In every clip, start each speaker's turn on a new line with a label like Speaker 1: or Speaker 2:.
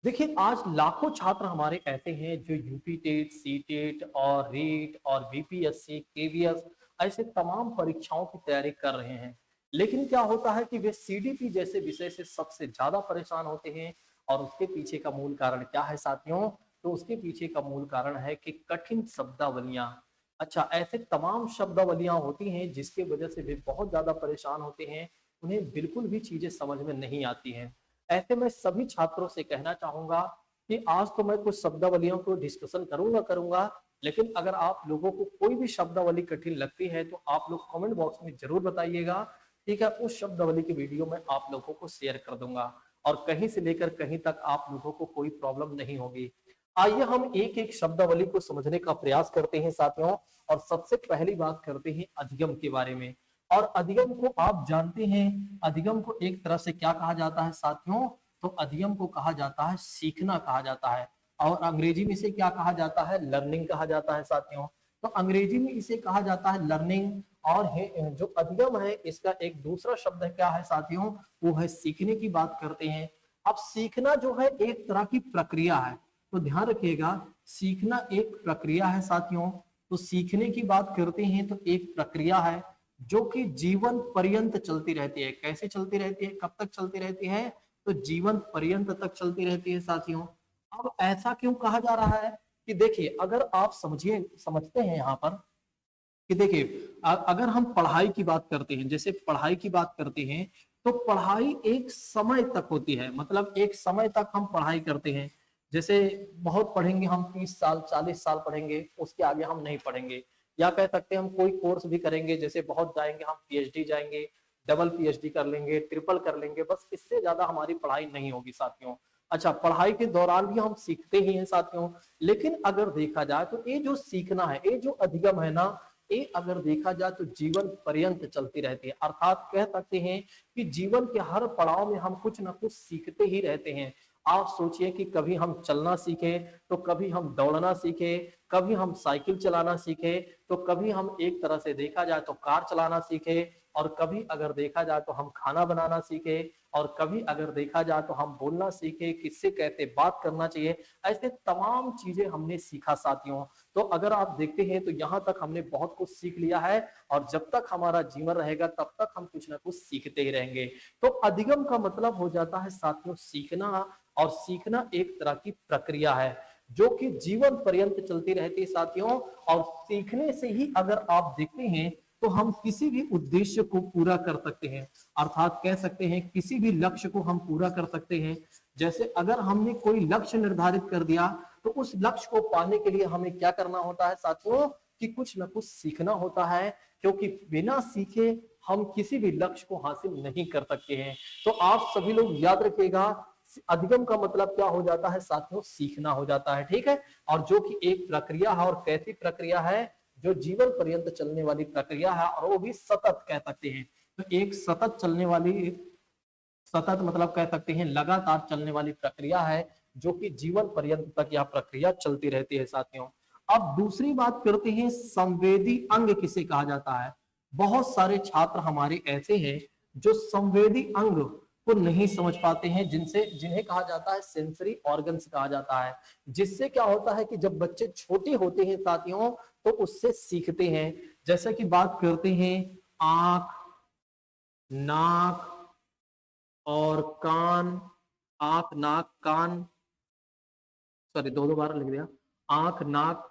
Speaker 1: देखिए, आज लाखों छात्र हमारे ऐसे हैं जो यूपी टेट, सी टेट और रीट और बीपीएससी, केवीएस ऐसे तमाम परीक्षाओं की तैयारी कर रहे हैं। लेकिन क्या होता है कि वे सीडीपी जैसे विषय से सबसे ज़्यादा परेशान होते हैं और उसके पीछे का मूल कारण क्या है साथियों? तो उसके पीछे का मूल कारण है कि कठिन शब्दावलियाँ। अच्छा, ऐसे तमाम शब्दावलियाँ होती हैं जिसकी वजह से वे बहुत ज़्यादा परेशान होते हैं, उन्हें बिल्कुल भी चीज़ें समझ में नहीं आती हैं। ऐसे में सभी छात्रों से कहना चाहूंगा कि आज तो मैं कुछ शब्दावलियों को डिस्कशन करूंगा, लेकिन अगर आप लोगों को कोई भी शब्दावली कठिन लगती है तो आप लोग कमेंट बॉक्स में जरूर बताइएगा। ठीक है, उस शब्दावली की वीडियो मैं आप लोगों को शेयर कर दूंगा और कहीं से लेकर कहीं तक आप लोगों को कोई प्रॉब्लम नहीं होगी। आइए हम एक एक शब्दावली को समझने का प्रयास करते हैं साथियों। और सबसे पहली बात करते हैं अधिगम के बारे में। और अधिगम को आप जानते हैं, अधिगम को एक तरह से क्या कहा जाता है साथियों? तो अधिगम को कहा जाता है सीखना कहा जाता है। और अंग्रेजी में इसे क्या कहा जाता है? लर्निंग कहा जाता है साथियों। तो अंग्रेजी में इसे कहा जाता है लर्निंग। और जो अधिगम है इसका एक दूसरा शब्द क्या है साथियों? वो है सीखने की बात करते हैं। अब सीखना जो है एक तरह की प्रक्रिया है, तो ध्यान रखिएगा, सीखना एक प्रक्रिया है साथियों। तो सीखने की बात करते हैं तो एक प्रक्रिया है जो कि जीवन पर्यंत चलती रहती है। कैसे चलती रहती है, कब तक चलती रहती है? तो जीवन पर्यंत तक चलती रहती है साथियों। अब ऐसा क्यों कहा जा रहा है कि देखिए, अगर आप समझते हैं यहाँ पर कि देखिए, अगर हम पढ़ाई की बात करते हैं, जैसे पढ़ाई की बात करते हैं, तो पढ़ाई एक समय तक होती है, मतलब एक समय तक हम पढ़ाई करते हैं। जैसे बहुत पढ़ेंगे हम, 30 साल 40 साल पढ़ेंगे, उसके आगे हम नहीं पढ़ेंगे। या कह सकते हैं हम कोई कोर्स भी करेंगे, जैसे बहुत जाएंगे हम, पीएचडी जाएंगे, डबल पीएचडी कर लेंगे, ट्रिपल कर लेंगे, बस इससे ज्यादा हमारी पढ़ाई नहीं होगी साथियों। अच्छा, पढ़ाई के दौरान भी हम सीखते ही हैं साथियों। लेकिन अगर देखा जाए तो ये जो सीखना है, ये जो अधिगम है ना, ये अगर देखा जाए तो जीवन पर्यंत चलती रहती है। अर्थात कह सकते हैं कि जीवन के हर पड़ाव में हम कुछ ना कुछ सीखते ही रहते हैं। आप सोचिए कि कभी हम चलना सीखे, तो कभी हम दौड़ना सीखे, कभी हम साइकिल चलाना सीखे, तो कभी हम एक तरह से देखा जाए तो कार चलाना सीखे, और कभी अगर देखा जाए तो हम खाना बनाना सीखे, और कभी अगर देखा जाए तो हम बोलना सीखे, किससे कैसे बात करना चाहिए। ऐसे तमाम चीजें हमने सीखा साथियों। तो अगर आप देखते हैं तो यहाँ तक हमने बहुत कुछ सीख लिया है, और जब तक हमारा जीवन रहेगा तब तक हम कुछ ना कुछ सीखते ही रहेंगे। तो अधिगम का मतलब हो जाता है साथियों सीखना। और सीखना एक तरह की प्रक्रिया है जो कि जीवन पर्यंत चलती रहती है साथियों। और सीखने से ही अगर आप देखते हैं तो हम किसी भी उद्देश्य को पूरा कर सकते हैं। अर्थात कह सकते हैं किसी भी लक्ष्य को हम पूरा कर सकते हैं। जैसे अगर हमने कोई लक्ष्य निर्धारित कर दिया, तो उस लक्ष्य को पाने के लिए हमें क्या करना होता है साथियों? कि कुछ ना कुछ सीखना होता है, क्योंकि बिना सीखे हम किसी भी लक्ष्य को हासिल नहीं कर सकते हैं। तो आप सभी लोग याद रखिएगा, अधिगम का मतलब क्या हो जाता है साथियों? सीखना हो जाता है, ठीक है। और जो कि एक प्रक्रिया है, और कैसी प्रक्रिया है? जो जीवन पर्यंत चलने वाली प्रक्रिया है, और वो भी सतत कह सकते हैं। तो एक सतत चलने वाली, सतत मतलब कह सकते हैं लगातार चलने वाली प्रक्रिया है, जो कि जीवन पर्यंत तक यह प्रक्रिया चलती रहती है साथियों। अब दूसरी बात करते हैं, संवेदी अंग किसे कहा जाता है? बहुत सारे छात्र हमारे ऐसे हैं जो संवेदी अंग को नहीं समझ पाते हैं, जिनसे जिन्हें कहा जाता है सेंसरी ऑर्गन्स कहा जाता है। जिससे क्या होता है कि जब बच्चे छोटे होते हैं साथियों, तो उससे सीखते हैं। जैसे कि बात करते हैं आंख, नाक और कान। आंख, नाक, कान, सॉरी दो दो बार लिख दिया। आंख, नाक,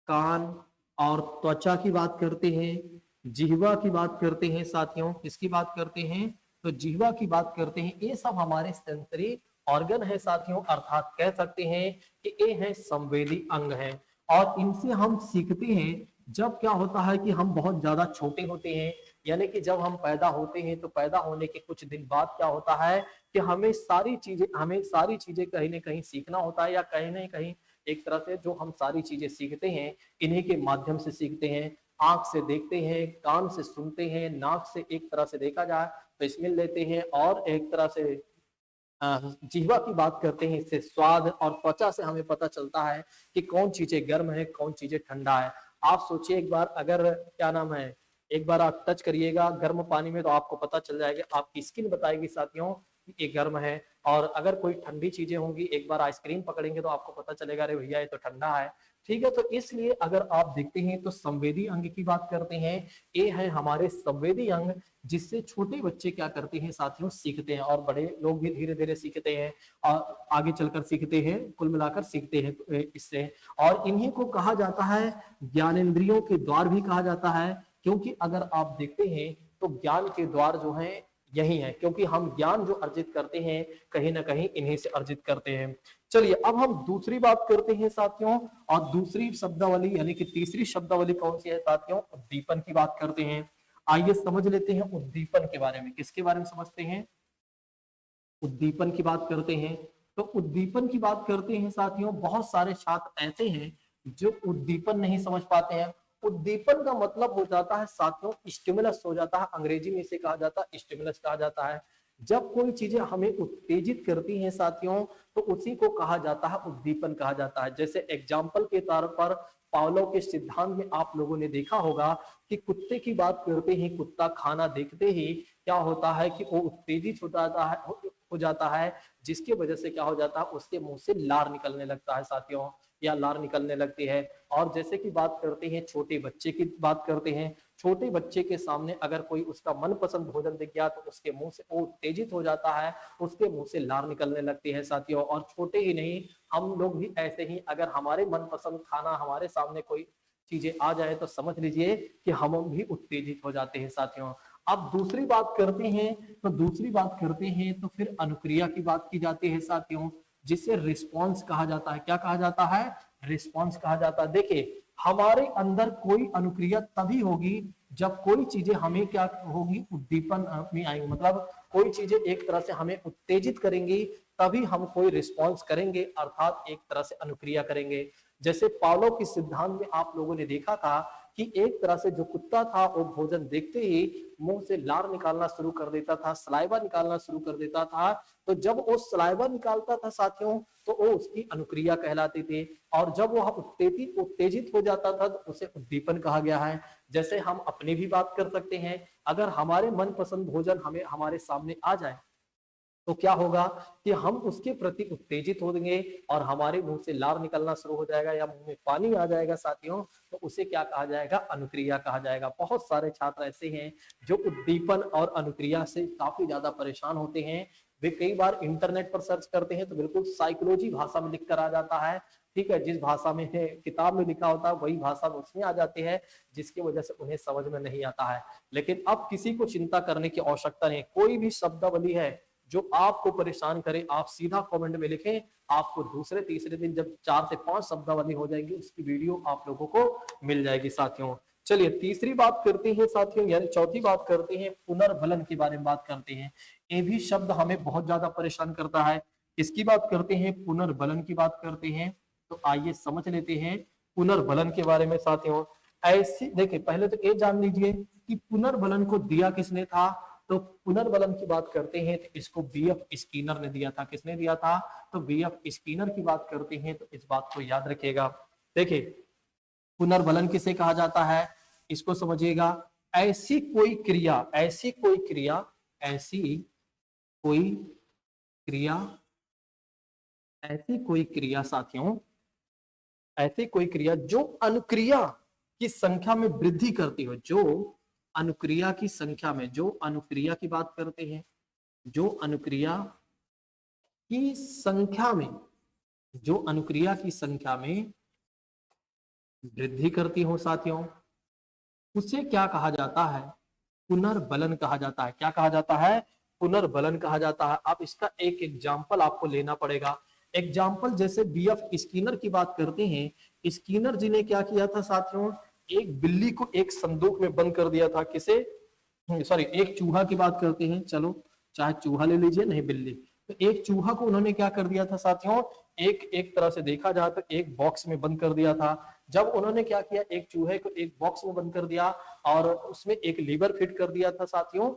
Speaker 1: कान और त्वचा की बात करते हैं। जिह्वा की बात करते हैं साथियों, किसकी बात करते हैं? तो जिह्वा की बात करते हैं। ये सब हमारे सेंसरी ऑर्गन है साथियों, अर्थात कह सकते हैं कि ये है संवेदी अंग है। और इनसे हम सीखते हैं। जब क्या होता है कि हम बहुत ज्यादा छोटे होते हैं, यानी कि जब हम पैदा होते हैं, तो पैदा होने के कुछ दिन बाद क्या होता है कि हमें सारी चीजें कहीं ना कहीं सीखना होता है, या कहीं ना कहीं एक तरह से जो हम सारी चीजें सीखते हैं, इन्हीं के माध्यम से सीखते हैं। आंख से देखते हैं, कान से सुनते हैं, नाक से एक तरह से देखा जाए तो स्मेल लेते हैं, और एक तरह से जिह्वा की बात करते हैं, इससे स्वाद, और त्वचा से हमें पता चलता है कि कौन चीजें गर्म है, कौन चीजें ठंडा है। आप सोचिए एक बार, अगर क्या नाम है, एक बार आप टच करिएगा गर्म पानी में, तो आपको पता चल जाएगा, आपकी स्किन बताएगी साथियों कि ये गर्म है। और अगर कोई ठंडी चीजें होंगी, एक बार आइसक्रीम पकड़ेंगे तो आपको पता चलेगा अरे भैया ये तो ठंडा है। ठीक है, तो इसलिए अगर आप देखते हैं तो संवेदी अंग की बात करते हैं, ये है हमारे संवेदी अंग, जिससे छोटे बच्चे क्या करते हैं साथियों, सीखते हैं, और बड़े लोग भी धीरे धीरे सीखते हैं और आगे चलकर सीखते हैं, कुल मिलाकर सीखते हैं इससे। और इन्हीं को कहा जाता है ज्ञानेंद्रियों के द्वार भी कहा जाता है, क्योंकि अगर आप देखते हैं तो ज्ञान के द्वार जो है यही है, क्योंकि हम ज्ञान जो अर्जित करते हैं कहीं ना कहीं इन्हीं से अर्जित करते हैं। चलिए अब हम दूसरी बात करते हैं साथियों, और दूसरी शब्दावली यानी कि तीसरी शब्दावली कौन सी है साथियों, उद्दीपन की बात करते हैं। आइए समझ लेते हैं उद्दीपन के बारे में। किसके बारे में समझते हैं, उद्दीपन की बात करते हैं। तो उद्दीपन की बात करते हैं साथियों, बहुत सारे छात्र ऐसे हैं जो उद्दीपन नहीं समझ पाते हैं। उद्दीपन का मतलब हो जाता है साथियों स्टिमुलस हो जाता है, अंग्रेजी में इसे कहा जाता है स्टिमुलस कहा जाता है। जब कोई चीजें हमें उत्तेजित करती हैं साथियों, तो उसी को कहा जाता है उद्दीपन कहा जाता है। जैसे एग्जाम्पल के तौर पर पावलोव के सिद्धांत में आप लोगों ने देखा होगा कि कुत्ते की बात करते ही कुत्ता खाना देखते ही क्या होता है कि वो उत्तेजित हो जाता है, जिसकी वजह से क्या हो जाता है, उसके मुंह से लार निकलने लगता है साथियों, या लार निकलने लगती है। और जैसे कि बात करते हैं छोटे बच्चे की बात करते हैं, छोटे बच्चे के सामने अगर कोई उसका मनपसंद भोजन दिख गया तो उसके मुंह से वो उत्तेजित हो जाता है, उसके मुंह से लार निकलने लगती है साथियों। और छोटे ही नहीं, हम लोग भी ऐसे ही, अगर हमारे मनपसंद खाना हमारे सामने कोई चीजें आ जाए तो समझ लीजिए कि हम भी उत्तेजित हो जाते हैं साथियों। अब दूसरी बात करते हैं, तो दूसरी बात करते हैं तो फिर अनुक्रिया की बात की जाती है साथियों, जिसे रिस्पॉन्स कहा जाता है। क्या कहा जाता है, रिस्पॉन्स कहा जाता है। देखिए हमारे अंदर कोई अनुक्रिया तभी होगी जब कोई चीजें हमें क्या होगी, उद्दीपन में आएंगी, मतलब कोई चीजें एक तरह से हमें उत्तेजित करेंगी, तभी हम कोई रिस्पॉन्स करेंगे, अर्थात एक तरह से अनुक्रिया करेंगे। जैसे पावलोव के सिद्धांत में आप लोगों ने देखा था कि एक तरह से जो कुत्ता था वो भोजन देखते ही मुंह से लार निकालना शुरू कर देता था, सलाइवा निकालना शुरू कर देता था। तो जब वो सलाइवा निकालता था साथियों, तो वो उसकी अनुक्रिया कहलाती थी। और जब वह उत्तेजित हो जाता था तो उसे उद्दीपन कहा गया है। जैसे हम अपनी भी बात कर सकते हैं, अगर हमारे मनपसंद भोजन हमें हमारे सामने आ जाए तो क्या होगा कि हम उसके प्रति उत्तेजित होंगे और हमारे मुंह से लार निकलना शुरू हो जाएगा या मुंह में पानी आ जाएगा साथियों, तो उसे क्या कहा जाएगा, अनुक्रिया कहा जाएगा। बहुत सारे छात्र ऐसे हैं जो उद्दीपन और अनुक्रिया से काफी ज्यादा परेशान होते हैं। वे कई बार इंटरनेट पर सर्च करते हैं तो बिल्कुल साइकोलॉजी भाषा में लिख कर आ जाता है। ठीक है, जिस भाषा में है किताब में लिखा होता है वही भाषा उसमें आ जाती है, जिसकी वजह से उन्हें समझ में नहीं आता है। लेकिन अब किसी को चिंता करने की आवश्यकता नहीं, कोई भी शब्दावली है जो आपको परेशान करे, आप सीधा कमेंट में लिखें, आपको दूसरे तीसरे दिन जब 4 से 5 शब्दावली हो जाएंगी उसकी वीडियो आप लोगों को मिल जाएगी साथियों। चलिए तीसरी बात करते हैं साथियों, यानी चौथी बात करते हैं, पुनर्बलन के बारे में बात करते हैं। ये भी शब्द हमें बहुत ज्यादा परेशान करता है। इसकी बात करते हैं, पुनर्बलन की बात करते हैं। तो आइए समझ लेते हैं पुनर्बलन के बारे में साथियों। ऐसी देखिए, पहले तो ये जान लीजिए कि पुनर्बलन को दिया किसने था। तो पुनर्बलन की बात करते हैं तो इसको बीएफ स्किनर ने दिया था। किसने दिया था, तो बीएफ स्किनर की बात करते हैं तो इस बात को याद रखिएगा। देखिए पुनर्बलन किसे कहा जाता है, इसको समझिएगा। ऐसी कोई क्रिया, ऐसी कोई क्रिया, ऐसी कोई क्रिया, ऐसी कोई क्रिया साथियों, ऐसी कोई क्रिया जो अनुक्रिया की संख्या में वृद्धि करती हो, जो अनुक्रिया की संख्या में, जो अनुक्रिया की बात करते हैं, जो अनुक्रिया की संख्या में, जो अनुक्रिया की संख्या में वृद्धि करती हो साथियों, उसे क्या कहा जाता है, पुनर्बलन कहा जाता है। क्या कहा जाता है, पुनर्बलन कहा जाता है। अब इसका एक एग्जाम्पल आपको लेना पड़ेगा। एग्जाम्पल जैसे बीएफ स्किनर की बात करते हैं, स्किनर जी ने क्या किया था साथियों, एक बिल्ली को एक संदूक में बंद कर दिया था। किसे, सॉरी, एक चूहा की बात करते हैं, चलो चाहे चूहा ले लीजिए, नहीं बिल्ली। तो एक चूहा को उन्होंने क्या कर दिया था साथियों, एक तरह से देखा जाए तो एक बॉक्स में बंद कर दिया था। जब उन्होंने क्या किया, एक चूहे को एक बॉक्स में बंद कर दिया और उसमें एक लीवर फिट कर दिया था साथियों।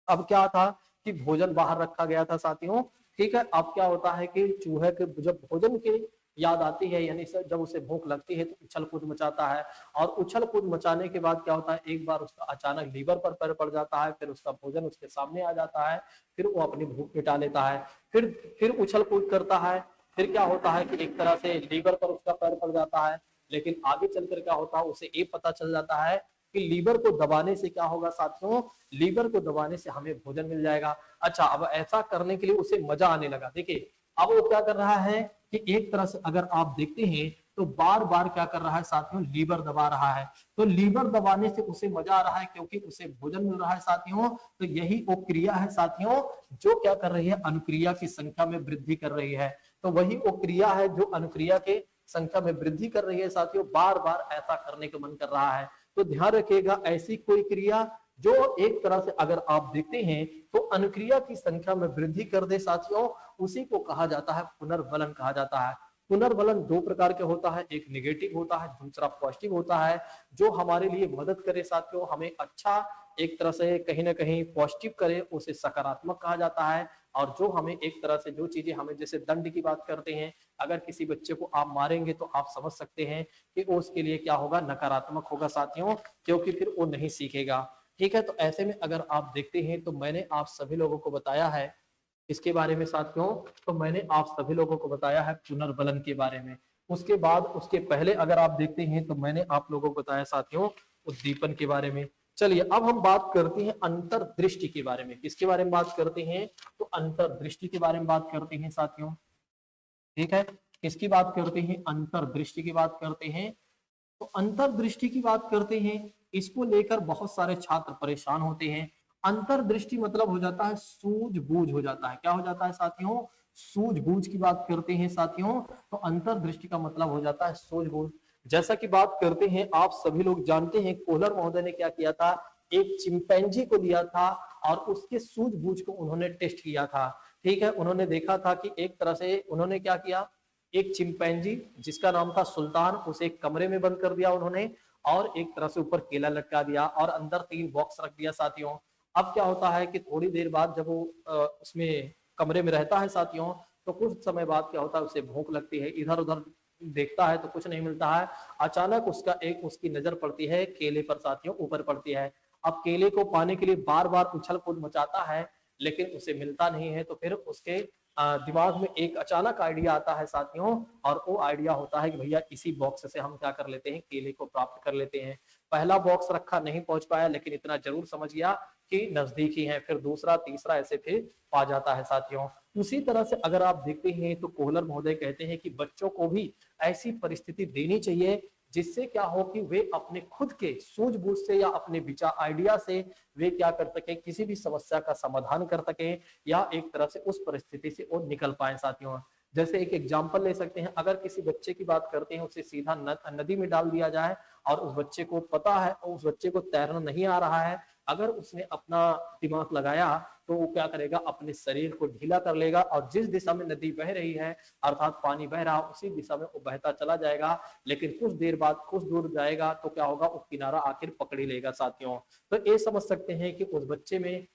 Speaker 1: अब क्या था कि भोजन बाहर रखा गया था साथियों। ठीक है, अब क्या होता है कि चूहे के जब भोजन के याद आती है, यानी जब उसे भूख लगती है तो उछल कूद मचाता है, और उछल कूद मचाने के बाद क्या होता है, एक बार उसका अचानक लीवर पर पैर पड़ जाता है, फिर उसका भोजन उसके सामने आ जाता है, फिर वो अपनी भूख मिटा लेता है, फिर उछल कूद करता है, फिर क्या होता है कि एक तरह से लीवर पर उसका पैर पड़ जाता है, लेकिन आगे चलकर क्या होता है, उसे ये पता चल जाता है कि लीवर को दबाने से क्या होगा साथियों, लीवर को दबाने से हमें भोजन मिल जाएगा। अच्छा, अब ऐसा करने के लिए उसे मजा आने लगा। देखिए अब वो क्या कर रहा है कि एक तरह से अगर आप देखते हैं तो बार बार क्या कर रहा है साथियों, लीवर दबा रहा है। तो लीवर दबाने से उसे मजा आ रहा है क्योंकि उसे भोजन मिल रहा है साथियों। तो यही वो क्रिया है साथियों जो क्या कर रही है, अनुक्रिया की संख्या में वृद्धि कर रही है। तो वही वो क्रिया है जो अनुक्रिया के संख्या में वृद्धि कर रही है साथियों। बार बार ऐसा करने का मन कर रहा है। तो ध्यान रखिएगा, ऐसी कोई क्रिया जो एक तरह से अगर आप देखते हैं तो अनुक्रिया की संख्या में वृद्धि कर दे साथियों, उसी को कहा जाता है पुनर्बलन कहा जाता है। पुनर्बलन दो प्रकार के होता है, एक नेगेटिव होता है, दूसरा पॉजिटिव होता है। जो हमारे लिए मदद करे साथियों, हमें अच्छा एक तरह से कहीं ना कहीं पॉजिटिव करे, उसे सकारात्मक कहा जाता है। और जो हमें एक तरह से जो चीजें हमें, जैसे दंड की बात करते हैं, अगर किसी बच्चे को आप मारेंगे तो आप समझ सकते हैं कि उसके लिए क्या होगा, नकारात्मक होगा साथियों, क्योंकि फिर वो नहीं सीखेगा। ठीक है, तो ऐसे में अगर आप देखते हैं तो मैंने आप सभी लोगों को बताया है इसके बारे में साथियों। तो मैंने आप सभी लोगों को बताया है पुनर्बलन के बारे में। उसके बाद उसके पहले अगर आप देखते हैं तो मैंने आप लोगों को बताया साथियों उद्दीपन के बारे में। चलिए अब हम बात करते हैं अंतर्दृष्टि के बारे में। किसके बारे में बात करते हैं, तो अंतर्दृष्टि के बारे में बात करते हैं साथियों। ठीक है, किसकी बात करते हैं, अंतर्दृष्टि की बात करते हैं। तो अंतर्दृष्टि की बात करते हैं, इसको लेकर बहुत सारे छात्र परेशान होते हैं। अंतर्दृष्टि मतलब हो जाता है सूझबूझ हो जाता है। क्या हो जाता है साथियों, सूझबूझ की बात करते हैं साथियों। तो अंतर्दृष्टि का मतलब हो जाता है सूझबूझ। जैसा कि बात करते हैं, आप सभी लोग जानते हैं कोहलर महोदय ने क्या किया था, एक चिंपैंजी को लिया था और उसके सूझबूझ को उन्होंने टेस्ट किया था। ठीक है, उन्होंने देखा था कि एक तरह से उन्होंने क्या किया, एक चिंपैंजी जिसका नाम था सुल्तान, उसे एक कमरे में बंद कर दिया उन्होंने, और एक तरह से ऊपर केला लटका दिया और अंदर 3 बॉक्स रख दिया साथियों। अब क्या होता है कि थोड़ी देर बाद जब वो उसमें कमरे में रहता है साथियों, तो कुछ समय बाद क्या होता है, उसे भूख लगती है, इधर उधर देखता है तो कुछ नहीं मिलता है। अचानक उसकी नजर पड़ती है केले पर साथियों, ऊपर पड़ती है। अब केले को पाने के लिए बार बार उछल कूद मचाता है, लेकिन उसे मिलता नहीं है। तो फिर उसके दिमाग में एक अचानक आइडिया आता है साथियों, और वो आइडिया होता है कि भैया इसी बॉक्स से हम क्या कर लेते हैं, केले को प्राप्त कर लेते हैं। पहला बॉक्स रखा, नहीं पहुंच पाया, लेकिन इतना जरूर समझ गया कि नजदीक ही है। फिर दूसरा तीसरा ऐसे फिर पा जाता है साथियों। उसी तरह से अगर आप देखते हैं तो कोहलर महोदय कहते हैं कि बच्चों को भी ऐसी परिस्थिति देनी चाहिए जिससे क्या हो कि वे अपने खुद के सूझबूझ से या अपने विचार आइडिया से वे क्या कर सके, किसी भी समस्या का समाधान कर सके, या एक तरह से उस परिस्थिति से वो निकल पाए साथियों। जैसे एक एग्जाम्पल ले सकते हैं, अगर किसी बच्चे की बात करते हैं, उसे सीधा नदी में डाल दिया जाए और उस बच्चे को पता है, उस बच्चे को तैरना नहीं आ रहा है, अगर उसने अपना दिमाग लगाया तो वो क्या करेगा, अपने शरीर को ढीला कर लेगा और जिस दिशा में नदी बह रही है, अर्थात पानी बह रहा, उसी दिशा में वो बहता चला जाएगा। लेकिन कुछ देर बाद कुछ दूर जाएगा तो क्या होगा, वो किनारा आखिर पकड़ ही लेगा साथियों। तो ये समझ सकते हैं कि उस बच्चे में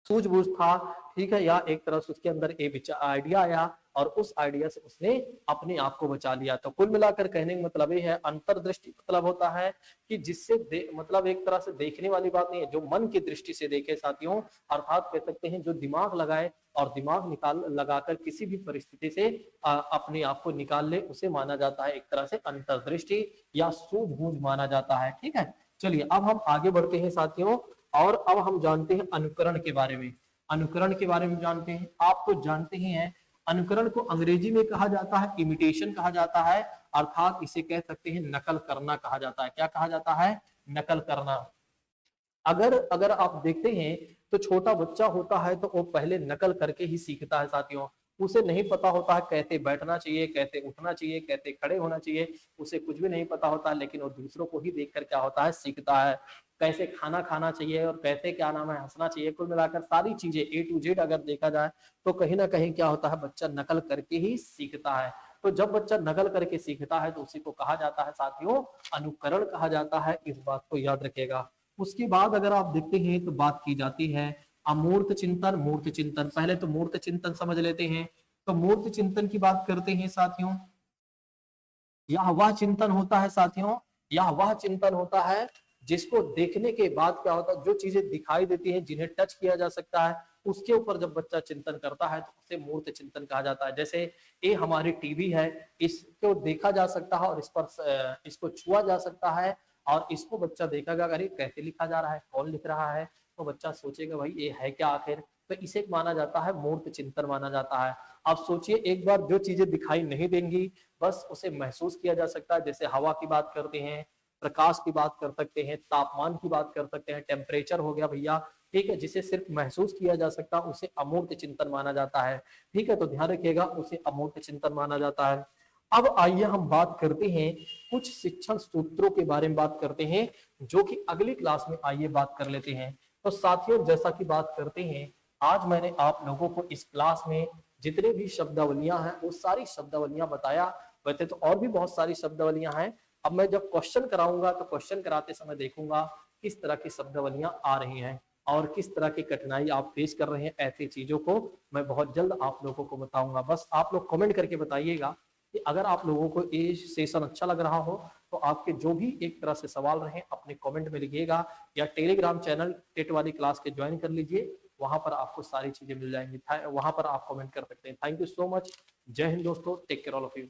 Speaker 1: सूझबूझ था। ठीक है, या एक तरह से उसके अंदर एक विचार आइडिया आया और उस आइडिया से उसने अपने आप को बचा लिया। तो कुल मिलाकर कहने का मतलब ये है, अंतर्दृष्टि मतलब होता है कि जिससे मतलब एक तरह से देखने वाली बात नहीं है, जो मन की दृष्टि से देखे साथियों, अर्थात कह सकते हैं जो दिमाग लगाए और दिमाग निकाल लगाकर किसी भी परिस्थिति से अपने आप को निकाल ले, उसे माना जाता है एक तरह से अंतर्दृष्टि या सूझबूझ माना जाता है। ठीक है, चलिए अब हम आगे बढ़ते हैं साथियों, और अब हम जानते हैं अनुकरण के बारे में। अनुकरण के बारे में जानते हैं, आप तो जानते ही हैं, अनुकरण को अंग्रेजी में कहा जाता है इमिटेशन कहा जाता है, अर्थात इसे कह सकते हैं नकल करना कहा जाता है। क्या कहा जाता है, नकल करना। अगर अगर आप देखते हैं तो छोटा बच्चा होता है तो वो पहले नकल करके ही सीखता है साथियों। उसे नहीं पता होता है कैसे बैठना चाहिए, कैसे उठना चाहिए, कैसे खड़े होना चाहिए, उसे कुछ भी नहीं पता होता है, लेकिन वो दूसरों को ही देखकर क्या होता है, सीखता है। कैसे खाना खाना चाहिए और कैसे क्या नाम है हंसना चाहिए, कुल मिलाकर सारी चीजें A to Z अगर देखा जाए तो कहीं ना कहीं क्या होता है, बच्चा नकल करके ही सीखता है। तो जब बच्चा नकल करके सीखता है तो उसी को कहा जाता है साथियों अनुकरण कहा जाता है, इस बात को याद रखेगा। उसके बाद अगर आप देखते हैं तो बात की जाती है अमूर्त चिंतन मूर्त चिंतन। पहले तो मूर्त चिंतन समझ लेते हैं। तो मूर्त चिंतन की बात करते हैं साथियों। यह वह चिंतन होता है साथियों, यह वह चिंतन होता है जिसको देखने के बाद क्या होता है, जो चीजें दिखाई देती हैं, जिन्हें टच किया जा सकता है, उसके ऊपर जब बच्चा चिंतन करता है तो उसे मूर्त चिंतन कहा जाता है। जैसे ये हमारी टीवी है, इसको देखा जा सकता है और इस पर इसको छुआ जा सकता है और इसको बच्चा देखेगा, अरे कैसे लिखा जा रहा है, कौन लिख रहा है, तो बच्चा सोचेगा भाई ये है क्या आखिर, तो इसे माना जाता है मूर्त चिंतन माना जाता है। आप सोचिए एक बार जो चीजें दिखाई नहीं देंगी, बस उसे महसूस किया जा सकता है, जैसे हवा की बात करते हैं, प्रकाश की बात कर सकते हैं, तापमान की बात कर सकते हैं, टेम्परेचर हो गया भैया, ठीक है, जिसे सिर्फ महसूस किया जा सकता है उसे अमूर्त चिंतन माना जाता है। ठीक है, तो ध्यान रखिएगा उसे अमूर्त चिंतन माना जाता है। अब आइए हम बात करते हैं कुछ शिक्षण सूत्रों के बारे में बात करते हैं, जो कि अगली क्लास में आइए बात कर लेते हैं। तो साथियों जैसा कि बात करते हैं, आज मैंने आप लोगों को इस क्लास में जितने भी शब्दावलियां हैं वो सारी शब्दावलियां बताया। वैसे तो और भी बहुत सारी शब्दावलियां हैं, अब मैं जब क्वेश्चन कराऊंगा तो क्वेश्चन कराते समय देखूंगा किस तरह की शब्दावलियां आ रही हैं और किस तरह की कठिनाई आप फेस कर रहे हैं। ऐसी चीजों को मैं बहुत जल्द आप लोगों को बताऊंगा। बस आप लोग कमेंट करके बताइएगा कि अगर आप लोगों को ये सेशन अच्छा लग रहा हो तो आपके जो भी एक तरह से सवाल रहे अपने कमेंट में लिखिएगा, या टेलीग्राम चैनल टेट वाली क्लास के ज्वाइन कर लीजिए, वहां पर आपको सारी चीजें मिल जाएंगी, वहां पर आप कमेंट कर सकते हैं। Thank you so much. Jai Hind दोस्तों, take care all of you.